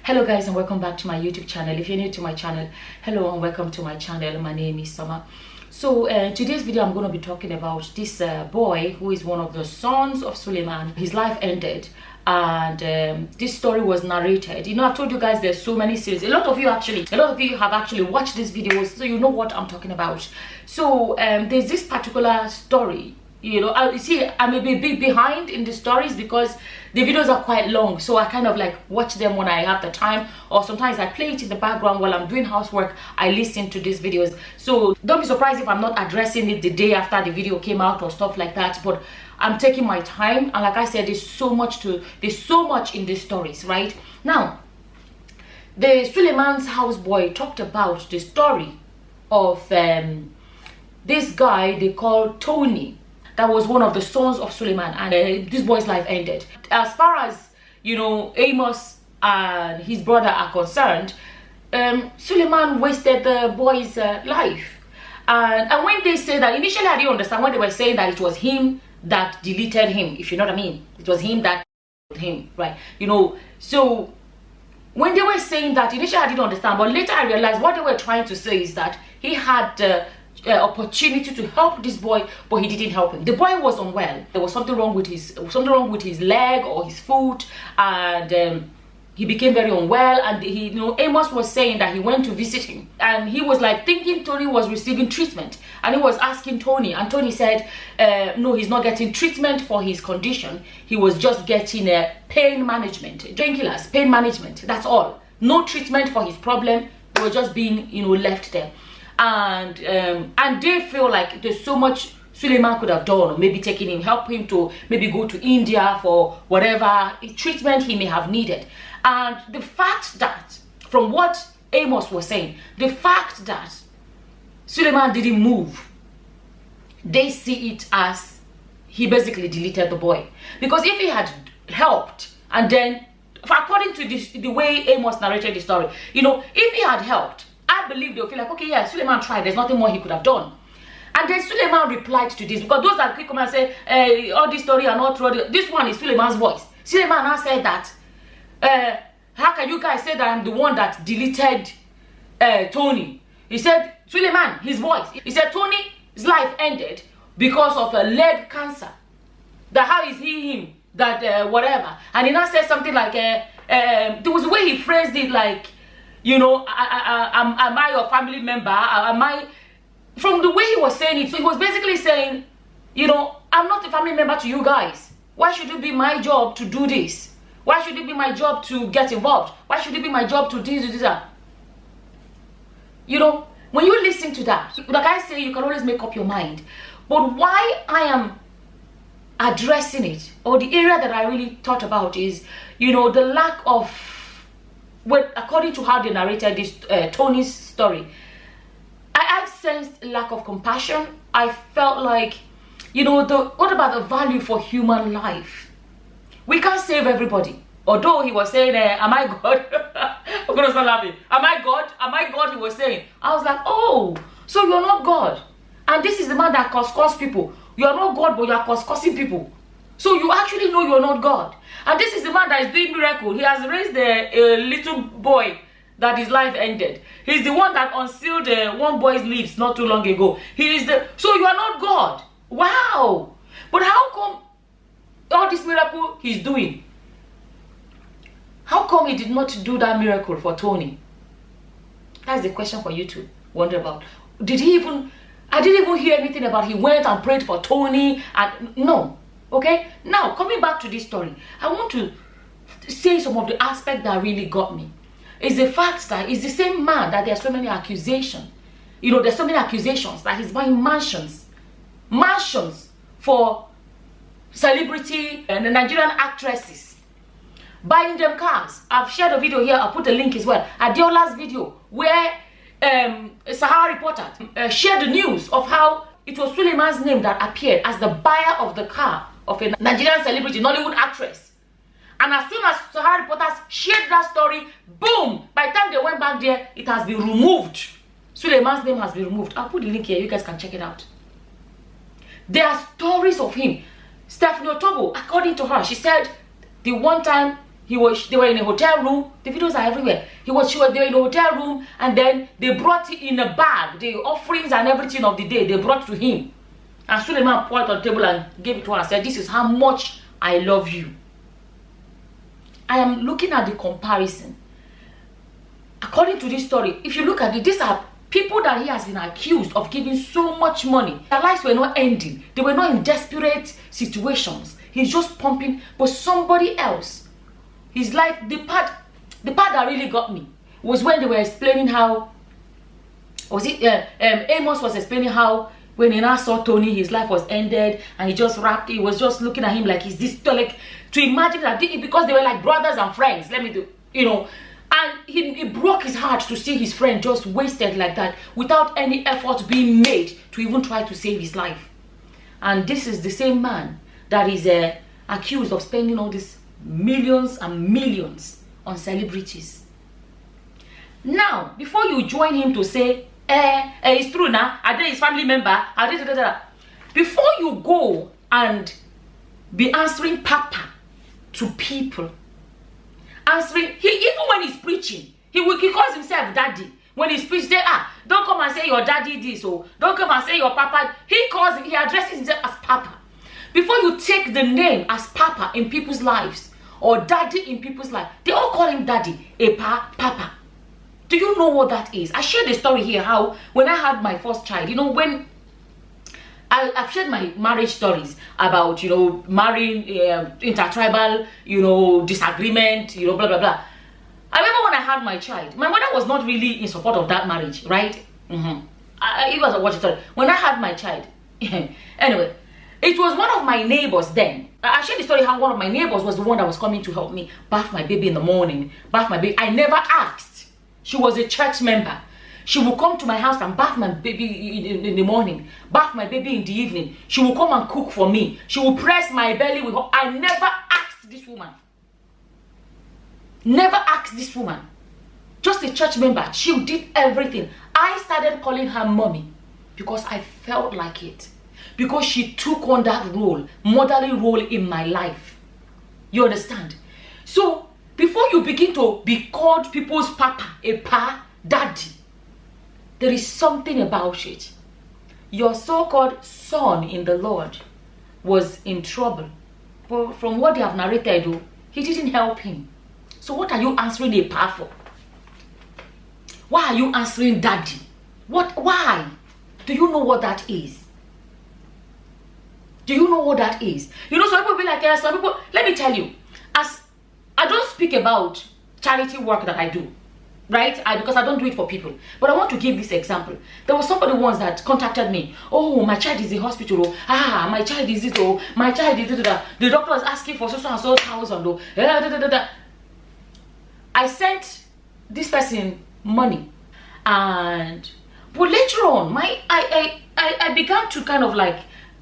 Hello guys, and welcome back to my YouTube channel. If you're new to my channel, hello and welcome to my channel. My name is Summer. So today's video I'm going to be talking about this boy who is one of the sons of Sulèman. His life ended, and this story was narrated. You know, I've told you guys there's so many series. A lot of you have actually watched these videos, so you know what I'm talking about. So there's this particular story. You know, you see, I may be a bit behind in the stories because the videos are quite long, so I kind of like watch them when I have the time, or sometimes I play it in the background while I'm doing housework. I listen to these videos, so don't be surprised if I'm not addressing it the day after the video came out or stuff like that. But I'm taking my time, and like I said, there's so much in these stories. Right now, the Sulèman's houseboy talked about the story of this guy they call Tony. That was one of the sons of Sulèman, and this boy's life ended. As far as, you know, Amos and his brother are concerned, Sulèman wasted the boy's life. And when they say that, initially I didn't understand when they were saying that it was him that deleted him, if you know what I mean. It was him that him, right? You know, so when they were saying that, initially I didn't understand, but later I realized what they were trying to say is that he had opportunity to help this boy, but he didn't help him. The boy was unwell. There was something wrong with his leg or his foot, and he became very unwell. And you know, Amos was saying that he went to visit him, and he was like thinking Tony was receiving treatment, and he was asking Tony, and Tony said no, he's not getting treatment for his condition. He was just getting pain management, painkillers, pain management. That's all. No treatment for his problem. They were just being, you know, left there. And they feel like there's so much Sulèman could have done, or maybe taking him, help him to maybe go to India for whatever treatment he may have needed. And the fact that, from what Amos was saying, the fact that Sulèman didn't move, they see it as he basically deleted the boy. Because if he had helped, and then according to the way Amos narrated the story, you know, if he had helped, I believe they'll feel like, okay, yeah, Sulèman tried, there's nothing more he could have done. And then Sulèman replied to this, because those that come and say, all this story are not true. This one is Sulèman's voice. Sulèman now said that, how can you guys say that I'm the one that deleted Tony? He said, Sulèman, his voice. He said Tony's life ended because of a leg cancer. That how is he him? That whatever. And he now said something like, there was a way he phrased it, like, you know, am I your family member? Am I? From the way he was saying it, so he was basically saying, you know, I'm not a family member to you guys. Why should it be my job to do this? Why should it be my job to get involved? Why should it be my job to do this, that? You know, when you listen to that, like I say, you can always make up your mind. But why I am addressing it, or the area that I really thought about is, you know, the lack of, well, according to how they narrated this Tony's story, I sensed a lack of compassion. I felt like, you know, what about the value for human life? We can't save everybody. Although he was saying, am I God? I'm gonna start laughing. Am I God? Am I God? He was saying. I was like, oh, so you're not God. And this is the man that curse people. You're not God, but you're cursing people. So you actually know you're not God. And this is the man that is doing miracle. He has raised a little boy that his life ended. He's the one that unsealed one boy's lips not too long ago. He is the, so you are not God. Wow. But how come all this miracle he's doing? How come he did not do that miracle for Tony? That's the question for you to wonder about. Did he even, I didn't even hear anything about he went and prayed for Tony, and no. Okay, now coming back to this story, I want to say some of the aspects that really got me. Is the fact that it's the same man that there are so many accusations. You know, there's so many accusations that he's buying mansions for celebrity and the Nigerian actresses, buying them cars. I've shared a video here. I'll put a link as well. Adeola's video where Sahara reporter shared the news of how it was Sulèman's name that appeared as the buyer of the car of a Nigerian celebrity, Nollywood actress. And as soon as Sahara reporters shared that story, boom, by the time they went back there, it has been removed. Sulèman's name has been removed. I'll put the link here, you guys can check it out. There are stories of him. Stephanie Otobo, according to her, she said the one time they were in a hotel room. The videos are everywhere. They were in a hotel room, and then they brought in a bag the offerings and everything of the day. They brought to him, and Sulèman poured on the table and gave it to her and said, "This is how much I love you." I am looking at the comparison. According to this story, if you look at it, these are people that he has been accused of giving so much money. Their lives were not ending. They were not in desperate situations. He's just pumping. But somebody else, his life, the part that really got me was when they were explaining how, Amos was explaining how when he now saw Tony, his life was ended, and he was just looking at him like, is this, like, to imagine that, because they were like brothers and friends, and it broke his heart to see his friend just wasted like that without any effort being made to even try to save his life. And this is the same man that is accused of spending all these millions and millions on celebrities. Now, before you join him to say, it's true now, are they his family member? Before you go and be answering Papa to people, even when he's preaching, he calls himself daddy. When he's preaching, say, don't come and say your daddy this, or don't come and say your papa. He addresses himself as Papa. Before you take the name as Papa in people's lives, or daddy in people's life, they all call him daddy, Papa. Do you know what that is? I shared the story here how when I had my first child, when I've shared my marriage stories about, marrying, intertribal, disagreement, blah, blah, blah. I remember when I had my child, my mother was not really in support of that marriage, right? It was a watch story. When I had my child, anyway, it was one of my neighbors then. I shared the story how one of my neighbors was the one that was coming to help me bath my baby in the morning, bath my baby. I never asked. She was a church member. She will come to my house and bath my baby in the morning, bath my baby in the evening. She will come and cook for me. She will press my belly with her. I never asked this woman. Never asked this woman. Just a church member. She did everything. I started calling her mommy because I felt like it. Because she took on that role, motherly role in my life. You understand? So, before you begin to be called people's papa, daddy, there is something about it. Your so-called son in the Lord was in trouble. But from what they have narrated, he didn't help him. So what are you answering a pa for? Why are you answering daddy? Why? Do you know what that is? Do you know what that is? Some people be like, some people, let me tell you, as I don't speak about charity work that I do, right? Because I don't do it for people. But I want to give this example. There was somebody once that contacted me. Oh, my child is in hospital. My child is it. Oh, my child is it. The doctor is asking for so and so thousand. I sent this person money, but later on, I began to kind of like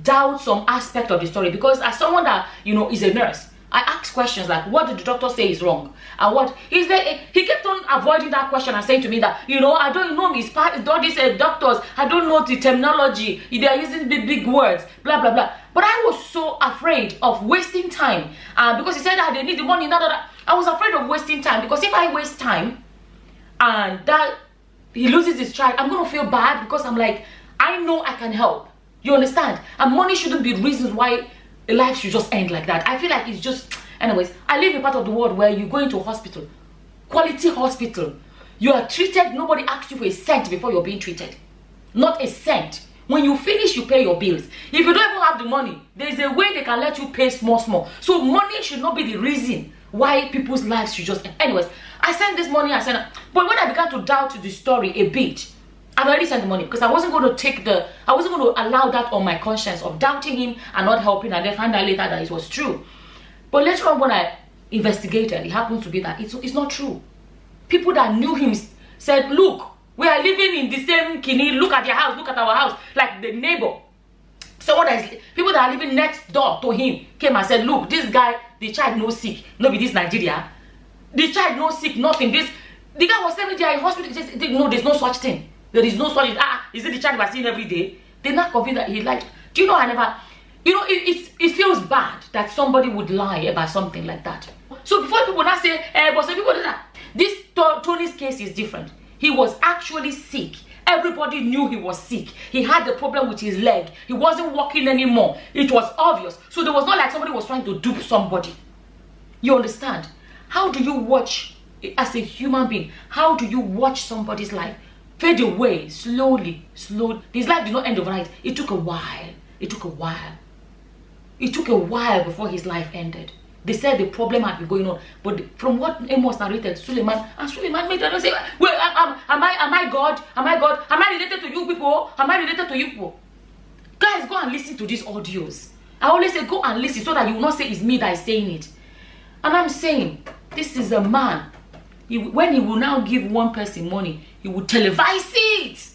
doubt some aspect of the story, because as someone that is a nurse, I asked questions like, what did the doctor say is wrong? And what is there? He kept on avoiding that question and saying to me that, I don't know these doctors, I don't know the terminology, they are using big words, blah, blah, blah. But I was so afraid of wasting time, because he said that they need the money, I was afraid of wasting time, because if I waste time and that he loses his child, I'm going to feel bad, because I'm like, I know I can help. You understand? And money shouldn't be reasons why life should just end like that. I feel like it's just, anyways, I live in a part of the world where you go into hospital, quality hospital, you are treated, nobody asks you for a cent before you're being treated. Not a cent. When you finish, you pay your bills. If you don't even have the money, there's a way they can let you pay small. So money should not be the reason why people's lives should just end. Anyways, I sent this money, but when I began to doubt the story a bit, I've already sent the money, because I wasn't going to allow that on my conscience of doubting him and not helping, and then find out later that it was true. But later on, when I investigated, it happens to be that it's not true. People that knew him said, look, we are living in the same KiIIing, look at their house, look at our house, like the neighbor. People that are living next door to him came and said, look, this guy, the child no sick, no be this Nigeria. The child no sick, nothing. The guy was telling me they are in hospital. He said, no, there's no such thing. There is no such, is it the child we're seeing every day? They're not convinced that he lied. Do you know, it feels bad that somebody would lie about something like that. So before people now say, but some people do that. This Tony's case is different. He was actually sick. Everybody knew he was sick. He had the problem with his leg. He wasn't walking anymore. It was obvious. So there was not like somebody was trying to dupe somebody. You understand? How do you watch, as a human being, how do you watch somebody's life fade away slowly, slowly? His life did not end overnight. It took a while. It took a while. It took a while before his life ended. They said the problem had been going on, but from what Amos narrated, Sulèman made them say, "Well, am I God? Am I God? Am I related to you people? Am I related to you people?" Guys, go and listen to these audios. I always say, go and listen so that you will not say it's me that is saying it. And I'm saying, this is a man. When he will now give one person money, he will televise it.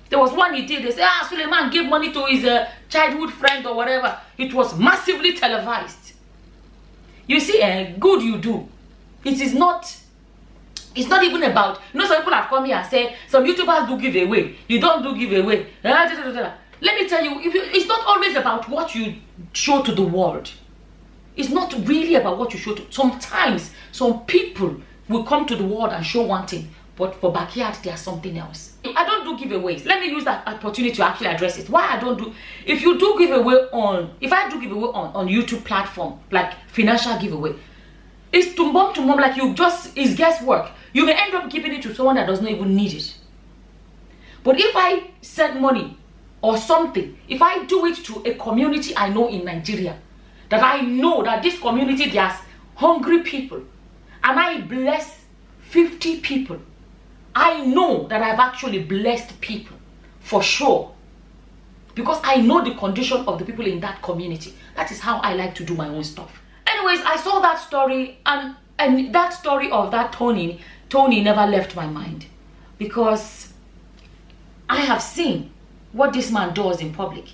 There was one he did. They said, Sulèman gave money to his childhood friend or whatever. It was massively televised. You see, good you do. It is not. It's not even about. You know, some people have come here and said some YouTubers do give away. You don't do give away. Let me tell you, it's not always about what you show to the world. It's not really about what you show to. Sometimes some people will come to the world and show one thing, but for backyard there's something else. I don't do giveaways. Let me use that opportunity to actually address it. Why I don't do, if I do giveaway on YouTube platform, like financial giveaway, it's to mom, like it's guesswork. You may end up giving it to someone that does not even need it. But if I send money or something, if I do it to a community I know in Nigeria, that I know that this community, there's hungry people, and I bless 50 people, I know that I've actually blessed people, for sure. Because I know the condition of the people in that community. That is how I like to do my own stuff. Anyways, I saw that story, and that story of that Tony never left my mind. Because I have seen what this man does in public.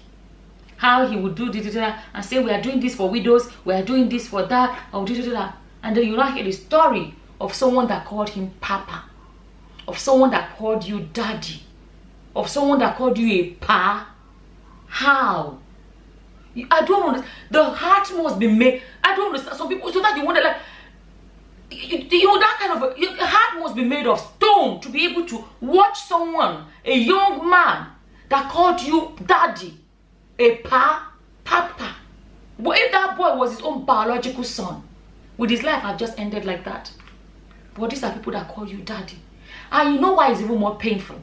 How he would do and say, we are doing this for widows, we are doing this for that, or and then you now hear the story of someone that called him Papa, of someone that called you Daddy, of someone that called you a Pa. How? I don't understand. The heart must be made. I don't understand. Some people, so that you wonder, like, you know, that kind of a heart must be made of stone to be able to watch someone, a young man, that called you Daddy, a Pa, Papa. What if that boy was his own biological son? Would his life have just ended like that? But these are people that call you Daddy. And you know why it's even more painful?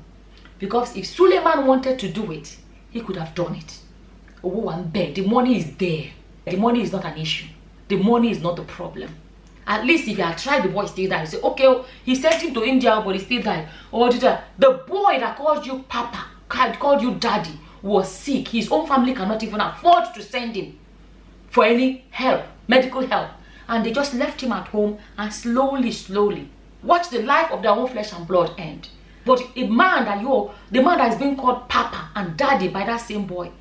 Because if Sulèman wanted to do it, he could have done it. Oh, I'm bad. The money is there. The money is not an issue. The money is not the problem. At least if you had tried, the boy still died. You say, okay, he sent him to India, but he still died. Or the boy that called you Papa, called you Daddy, was sick. His own family cannot even afford to send him for any help, medical help. And they just left him at home and slowly watch the life of their own flesh and blood end. But a man the man that is being called Papa and Daddy by that same boy,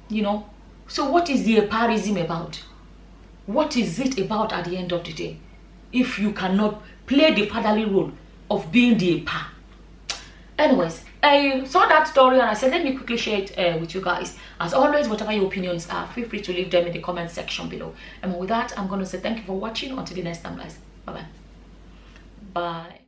you know. So what is the parism about? What is it about at the end of the day? If you cannot play the fatherly role of being the Pa. Anyways, I saw that story and I said, let me quickly share it with you guys. As always, whatever your opinions are, feel free to leave them in the comment section below. And with that, I'm going to say thank you for watching. Until the next time, guys. Bye-bye. Bye.